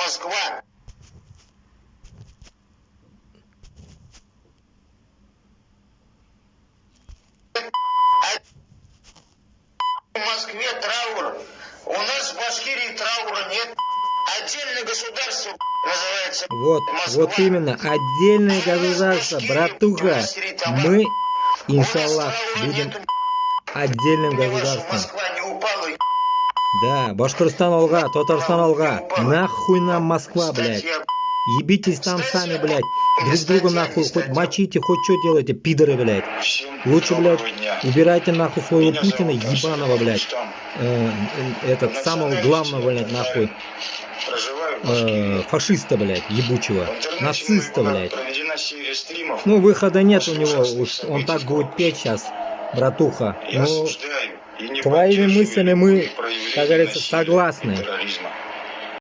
Москва. В Москве траур. У нас в Башкирии траура нет. Отдельное государство называется Москва. Вот именно, отдельное государство, братуха. Мы, иншаллах, будем отдельным государством. Москва не упала. Да, Башкортостан алга, Татарстан алга. Нахуй нам Москва, блядь. Ебитесь там сами, блядь. Друг друга нахуй, хоть мочите, хоть что делайте, пидоры, блядь. Лучше, блядь, убирайте нахуй своего Путина ебаного, блядь. Этот, самого главного, блядь, нахуй. Фашиста, блядь, ебучего. Нациста, блядь. Ну, выхода нет у него, он так будет петь сейчас, братуха. Но твоими мыслями мы, как говорится, согласны.